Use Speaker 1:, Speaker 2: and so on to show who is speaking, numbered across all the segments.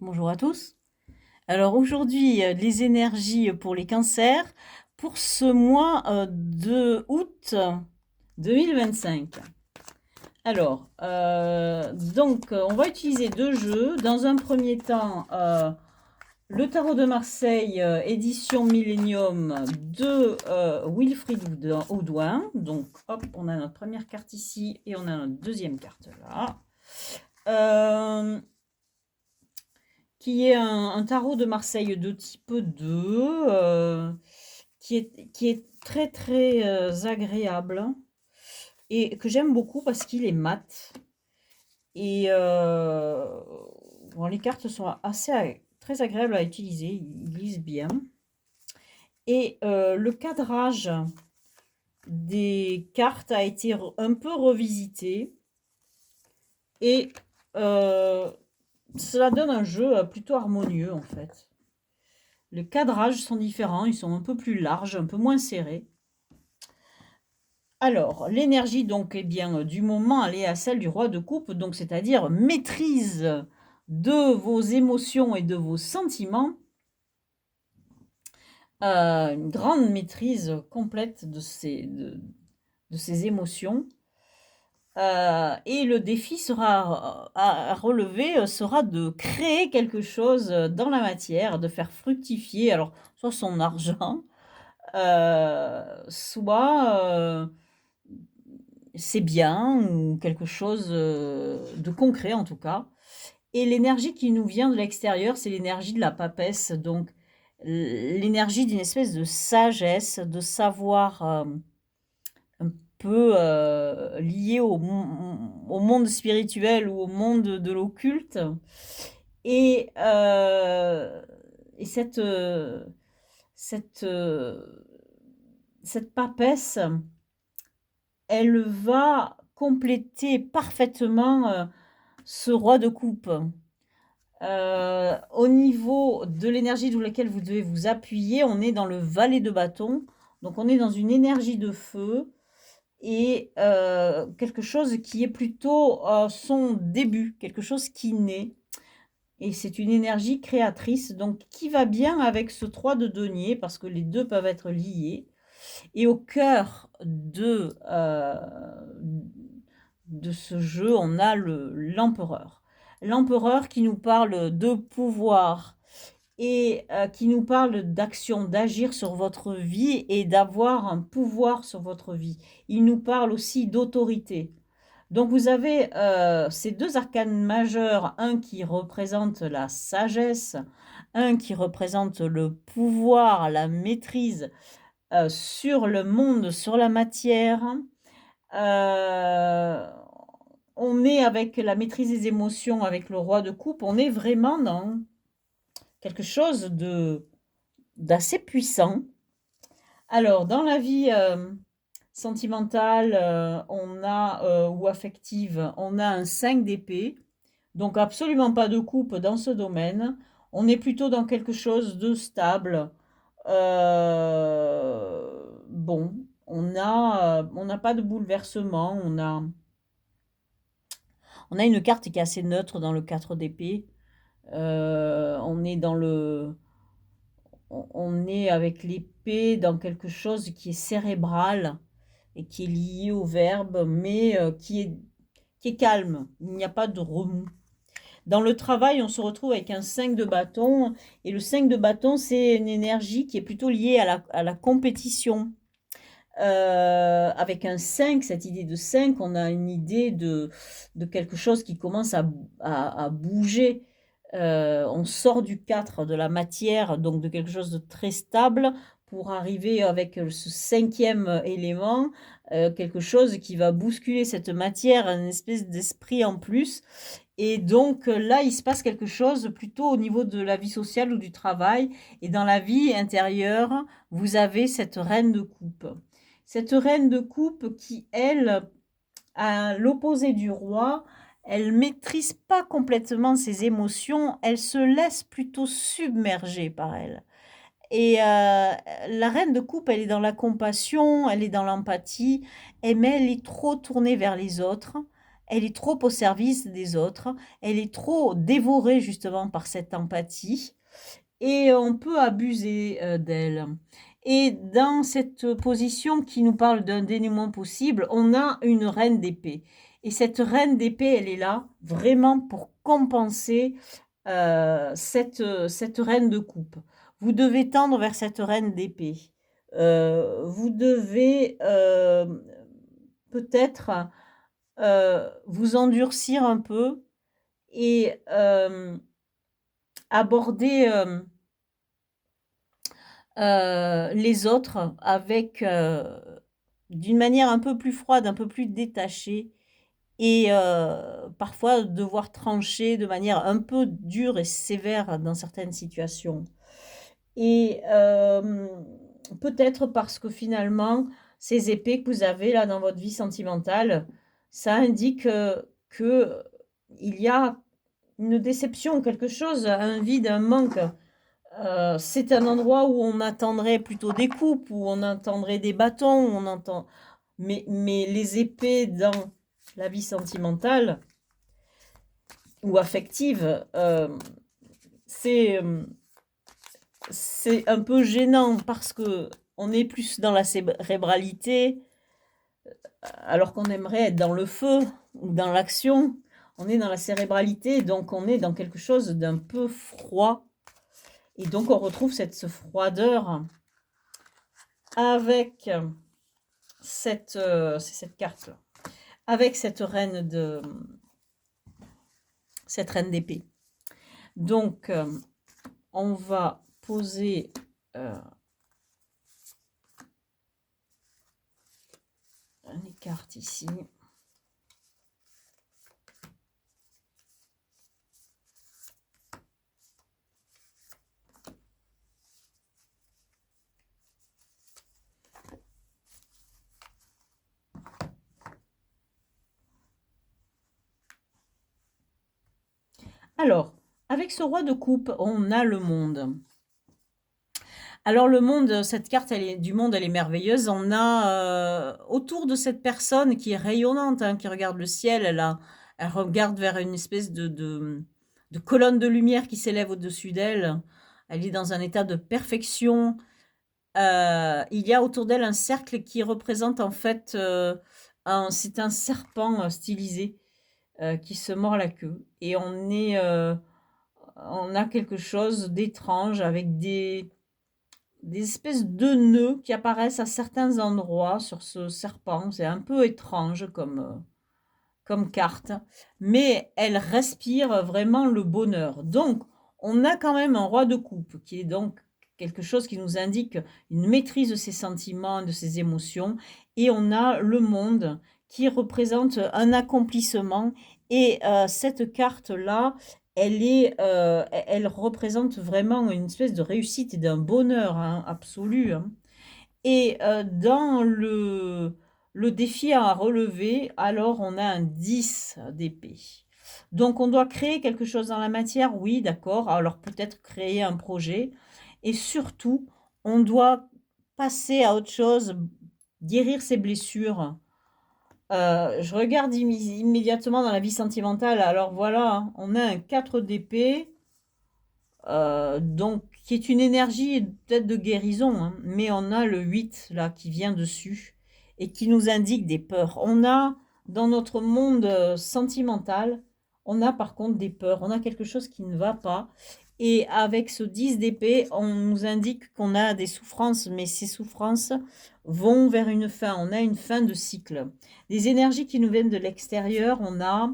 Speaker 1: Bonjour à tous. Alors aujourd'hui, les énergies pour les cancers pour ce mois de août 2025. Alors, on va utiliser deux jeux. Dans un premier temps, le tarot de Marseille, édition Millennium de Wilfried Houdouin. Donc, hop, on a notre première carte ici et on a notre deuxième carte là. Qui est un tarot de Marseille de type 2, qui est très très agréable et que j'aime beaucoup parce qu'il est mat. Et bon, les cartes sont très agréables à utiliser, ils lisent bien. Et le cadrage des cartes a été un peu revisité et cela donne un jeu plutôt harmonieux en fait. Les cadrages sont différents, ils sont un peu plus larges, un peu moins serrés. Alors, l'énergie donc eh bien du moment, elle est à celle du roi de coupe, donc c'est-à-dire maîtrise de vos émotions et de vos sentiments, une grande maîtrise complète de ces émotions. Et le défi à relever sera de créer quelque chose dans la matière, de faire fructifier, alors soit son argent, soit c'est bien ou quelque chose de concret en tout cas. Et l'énergie qui nous vient de l'extérieur, c'est l'énergie de la papesse, donc l'énergie d'une espèce de sagesse, de savoir un peu lié au monde spirituel ou au monde de l'occulte. Et, et cette, cette papesse, elle va compléter parfaitement ce roi de coupe. Au niveau de l'énergie dans laquelle vous devez vous appuyer, on est dans le valet de bâton. Donc on est dans une énergie de feu et quelque chose qui est plutôt son début, quelque chose qui naît. Et c'est une énergie créatrice, donc qui va bien avec ce 3 de denier, parce que les deux peuvent être liés. Et au cœur de ce jeu, on a l'empereur. L'empereur qui nous parle de pouvoir et qui nous parle d'action, d'agir sur votre vie et d'avoir un pouvoir sur votre vie. Il nous parle aussi d'autorité. Donc vous avez ces deux arcanes majeurs, un qui représente la sagesse, un qui représente le pouvoir, la maîtrise sur le monde, sur la matière. Euh, on est avec la maîtrise des émotions, avec le roi de coupe, on est vraiment dans quelque chose d'assez puissant. Alors, dans la vie sentimentale ou affective, on a un 5 d'épée, donc absolument pas de coupe dans ce domaine. On est plutôt dans quelque chose de stable. Bon, on n'a pas de bouleversement. On a une carte qui est assez neutre dans le 4 d'épée. On est on est avec l'épée dans quelque chose qui est cérébral et qui est lié au verbe, mais qui est calme. Il n'y a pas de remous. Dans le travail, on se retrouve avec un 5 de bâton. Et le 5 de bâton, c'est une énergie qui est plutôt liée à la compétition. Avec un 5, cette idée de 5, on a une idée de quelque chose qui commence à bouger. On sort du 4 de la matière, donc de quelque chose de très stable, pour arriver avec ce cinquième élément, quelque chose qui va bousculer cette matière, une espèce d'esprit en plus. Et donc là, il se passe quelque chose plutôt au niveau de la vie sociale ou du travail. Et dans la vie intérieure, vous avez cette reine de coupe. Cette reine de coupe qui, elle, à l'opposé du roi, elle maîtrise pas complètement ses émotions, elle se laisse plutôt submerger par elle. Et la reine de coupe, elle est dans la compassion, elle est dans l'empathie, mais elle est trop tournée vers les autres. elle est trop au service des autres, elle est trop dévorée justement par cette empathie et on peut abuser, d'elle. Et dans cette position qui nous parle d'un dénouement possible, on a une reine d'épée et cette reine d'épée, elle est là vraiment pour compenser, cette reine de coupe. Vous devez tendre vers cette reine d'épée. Vous devez, peut-être, vous endurcir un peu et aborder, les autres avec, d'une manière un peu plus froide, un peu plus détachée et parfois devoir trancher de manière un peu dure et sévère dans certaines situations. Et peut-être parce que finalement, ces épées que vous avez là dans votre vie sentimentale, ça indique, qu'il y a une déception, quelque chose, un vide, un manque. C'est un endroit où on attendrait plutôt des coupes, où on entendrait des bâtons, où on entend mais les épées dans la vie sentimentale ou affective, c'est, c'est un peu gênant parce qu'on est plus dans la cérébralité, alors qu'on aimerait être dans le feu ou dans l'action. On est dans la cérébralité, donc on est dans quelque chose d'un peu froid et donc on retrouve cette froideur avec c'est cette carte-là, avec cette reine d'épée. Donc, on va poser les cartes ici. Alors, avec ce roi de coupe, on a le monde. Alors le monde, cette carte elle est du monde, elle est merveilleuse. On a, autour de cette personne qui est rayonnante, hein, qui regarde le ciel, elle regarde vers une espèce de colonne de lumière qui s'élève au-dessus d'elle. Elle est dans un état de perfection. Il y a autour d'elle un cercle qui représente en fait, c'est un serpent, stylisé, qui se mord la queue et on a quelque chose d'étrange avec des espèces de nœuds qui apparaissent à certains endroits sur ce serpent. C'est un peu étrange comme carte, mais elle respire vraiment le bonheur. Donc, on a quand même un roi de coupe qui est donc quelque chose qui nous indique une maîtrise de ses sentiments, de ses émotions, et on a le monde qui représente un accomplissement. Et cette carte-là, elle représente vraiment une espèce de réussite et d'un bonheur hein, absolu. Hein. Et dans le défi à relever, alors on a un 10 d'épée. Donc on doit créer quelque chose dans la matière, oui, d'accord. Alors peut-être créer un projet. Et surtout, on doit passer à autre chose, guérir ses blessures. Je regarde immédiatement dans la vie sentimentale. Alors voilà, hein, on a un 4 d'épée. Donc, qui est une énergie peut-être de guérison, hein, mais on a le 8 là qui vient dessus et qui nous indique des peurs. On a dans notre monde sentimental, on a par contre des peurs, on a quelque chose qui ne va pas. Et avec ce 10 d'épée, on nous indique qu'on a des souffrances, mais ces souffrances vont vers une fin. On a une fin de cycle. Des énergies qui nous viennent de l'extérieur, on a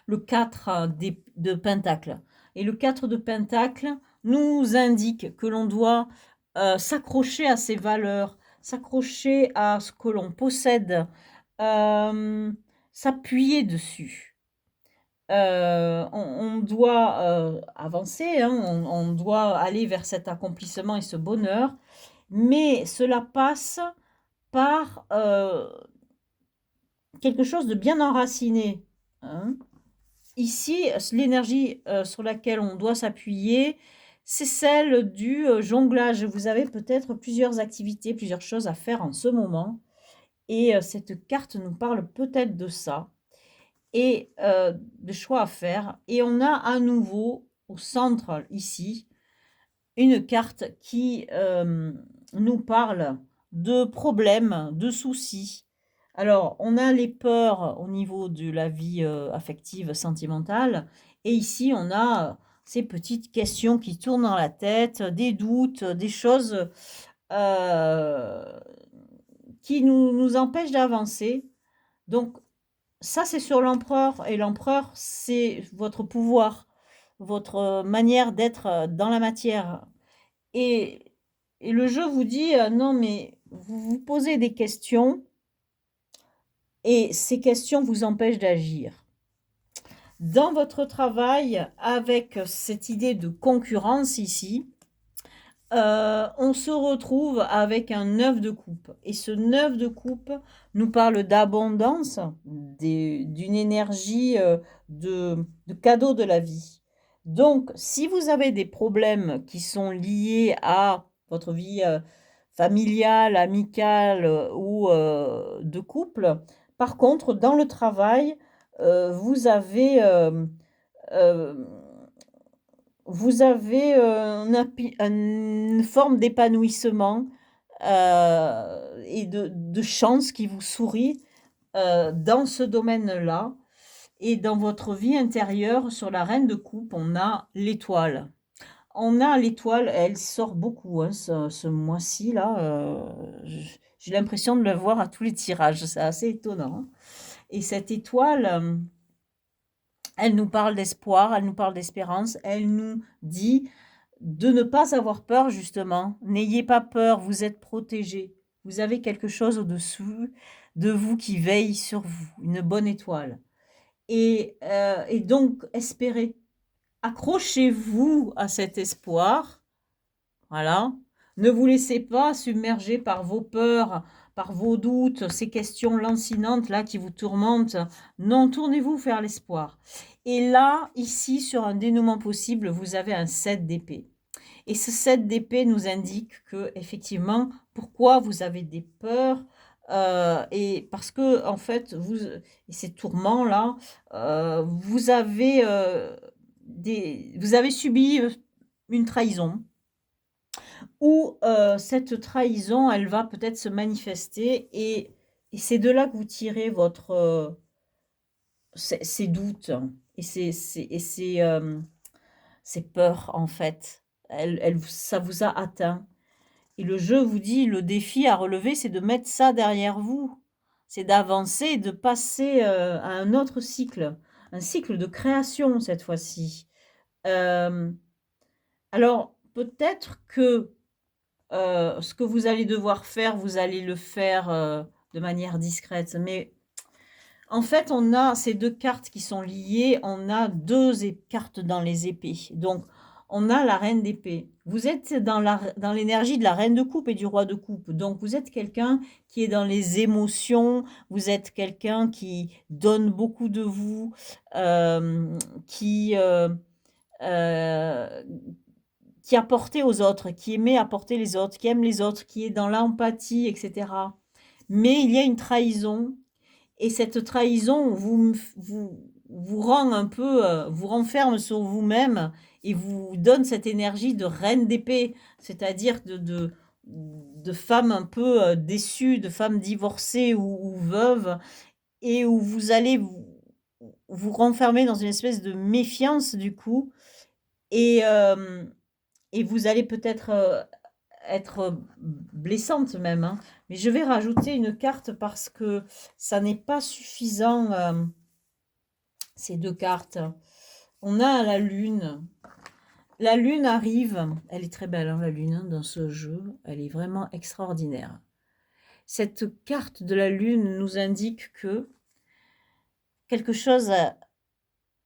Speaker 1: le 4 de Pentacle. Et le 4 de Pentacle nous indique que l'on doit s'accrocher à ses valeurs, s'accrocher à ce que l'on possède, s'appuyer dessus. On doit avancer, hein, on doit aller vers cet accomplissement et ce bonheur, mais cela passe par quelque chose de bien enraciné. Hein. Ici, l'énergie, sur laquelle on doit s'appuyer, c'est celle du, jonglage. Vous avez peut-être plusieurs activités, plusieurs choses à faire en ce moment et cette carte nous parle peut-être de ça et de choix à faire et on a à nouveau au centre ici, une carte qui, nous parle de problèmes, de soucis. Alors, on a les peurs au niveau de la vie, affective, sentimentale et ici, on a, ces petites questions qui tournent dans la tête, des doutes, des choses, heu, qui nous empêchent d'avancer. Donc ça, c'est sur l'empereur et l'empereur, c'est votre pouvoir, votre, manière d'être, dans la matière. Et et le jeu vous dit, «Non mais vous vous posez des questions et ces questions vous empêchent d'agir». Dans votre travail, avec cette idée de concurrence ici, on se retrouve avec un 9 de coupe et ce 9 de coupe nous parle d'abondance, d'une énergie, de cadeaux de la vie. Donc si vous avez des problèmes qui sont liés à votre vie, familiale, amicale, ou de couple, par contre dans le travail, vous avez, hem vous avez, une forme d'épanouissement, et de chance qui vous sourit, dans ce domaine-là et dans votre vie intérieure sur la reine de coupe, on a l'étoile. On a l'étoile, elle sort beaucoup, hein, ce mois-ci là, j'ai l'impression de le voir à tous les tirages, c'est assez étonnant, hein et cette étoile, elle nous parle d'espoir, elle nous parle d'espérance, elle nous dit de ne pas avoir peur justement. N'ayez pas peur, vous êtes protégés. Vous avez quelque chose au-dessous de vous qui veille sur vous, une bonne étoile et donc espérez. Accrochez-vous à cet espoir, voilà. Ne vous laissez pas submerger par vos peurs, par vos doutes, ces questions lancinantes là qui vous tourmentent. Non, tournez-vous vers l'espoir et là, ici, sur un dénouement possible, vous avez un 7 d'épée. Et ce 7 d'épée nous indique que effectivement, pourquoi vous avez des peurs, et parce que en fait, et ces tourments-là, vous avez subi, une trahison ou cette trahison, elle va peut-être se manifester et c'est de là que vous tirez votre, ces doutes et ces peurs, en fait. Ça vous a atteint. Et le jeu vous dit: «Le défi à relever, c'est de mettre ça derrière vous. C'est d'avancer et de passer, à un autre cycle, un cycle de création cette fois-ci». Hem, alors peut-être que, ce que vous allez devoir faire, vous allez le faire, de manière discrète. Mais en fait, on a ces 2 cartes qui sont liées, on a 2 cartes dans les épées. Donc, on a la reine d'épée. Vous êtes dans l'énergie de la reine de coupe et du roi de coupe. Donc, vous êtes quelqu'un qui est dans les émotions, vous êtes quelqu'un qui donne beaucoup de vous, hem, qui, heu, qui apportait aux autres, qui aimait apporter les autres, qui aime les autres, qui est dans l'empathie et cetera. Mais il y a une trahison et cette trahison vous rend un peu, vous renferme sur vous-même et vous donne cette énergie de reine d'épée, c'est-à-dire de femme un peu, déçue, de femme divorcée ou veuve et où vous allez vous renfermer dans une espèce de méfiance du coup et et vous allez peut-être, être blessante même, hein. Mais je vais rajouter une carte parce que ça n'est pas suffisant, ces 2 cartes. On a la lune. La lune arrive, elle est très belle, hein, la lune, hein, dans ce jeu, elle est vraiment extraordinaire. Cette carte de la lune nous indique que quelque chose,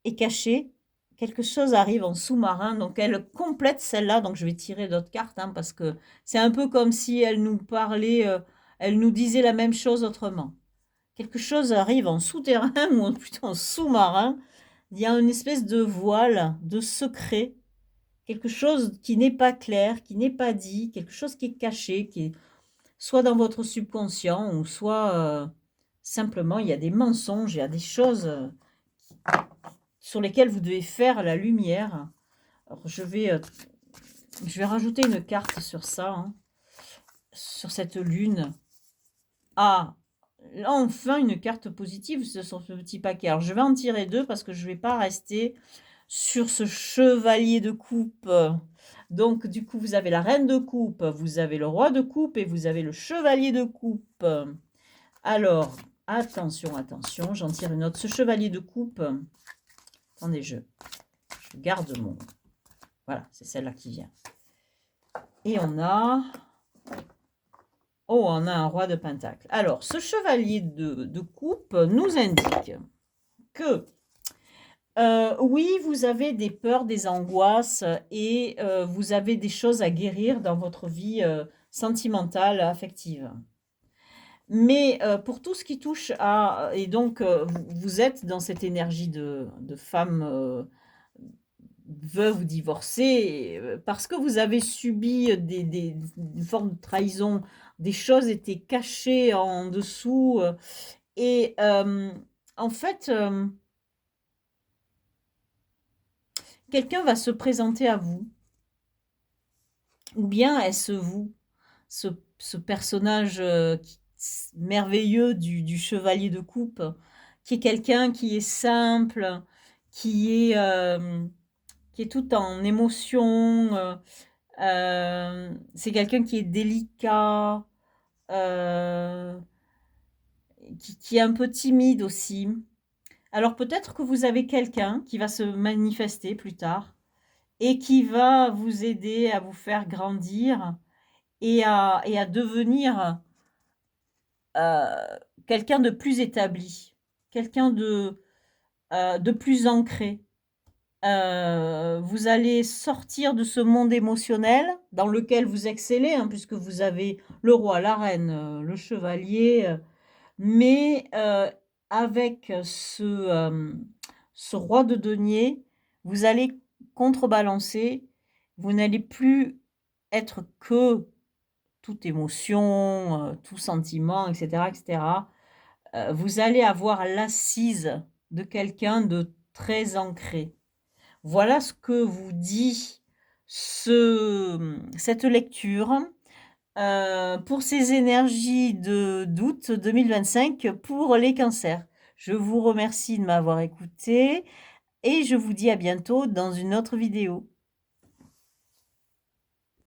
Speaker 1: est caché, quelque chose arrive en sous-marin, donc elle complète celle-là, donc je vais tirer d'autres cartes, hein, parce que c'est un peu comme si elle nous parlait, elle nous disait la même chose autrement. Quelque chose arrive en souterrain ou plutôt en sous-marin. Il y a une espèce de voile, de secret, quelque chose qui n'est pas clair, qui n'est pas dit, quelque chose qui est caché, soit dans votre subconscient ou soit, simplement il y a des mensonges, il y a des choses, sur lesquelles vous devez faire la lumière. Alors je vais rajouter une carte sur ça, hein, sur cette lune. Ah! Là, enfin une carte positive sur ce petit paquet. Alors je vais en tirer 2 parce que je vais pas rester sur ce chevalier de coupe. Donc du coup, vous avez la reine de coupe, vous avez le roi de coupe et vous avez le chevalier de coupe. Alors, attention, attention, j'en tire une autre. Ce chevalier de coupe, attendez, je garde mon... Voilà, c'est celle-là qui vient. Et on a... Oh, on a un roi de pentacle. Alors, ce chevalier de coupe nous indique que, oui, vous avez des peurs, des angoisses et vous avez des choses à guérir dans votre vie sentimentale, affective. Mais pour tout ce qui touche à... Et donc, vous êtes dans cette énergie de femme veuve ou divorcée, parce que vous avez subi une forme de trahison, des choses étaient cachées en dessous, et en fait, quelqu'un va se présenter à vous, ou bien est-ce vous, ce ce personnage, merveilleux du chevalier de coupe, qui est quelqu'un qui est simple, qui est, qui est tout en émotion, c'est quelqu'un qui est délicat, heu, qui est un peu timide aussi. Alors peut-être que vous avez quelqu'un qui va se manifester plus tard et qui va vous aider à vous faire grandir et à devenir, quelqu'un de plus établi, quelqu'un de plus ancré. Vous allez sortir de ce monde émotionnel dans lequel vous excellez, hein, puisque vous avez le roi, la reine, le chevalier, mais avec ce roi de denier, vous allez contrebalancer. Vous n'allez plus être que toute émotion, tout sentiment et cetera et cetera. Vous allez avoir l'assise de quelqu'un de très ancré. Voilà ce que vous dit cette lecture, pour ces énergies d'août 2025 pour les cancers. Je vous remercie de m'avoir écouté et je vous dis à bientôt dans une autre vidéo.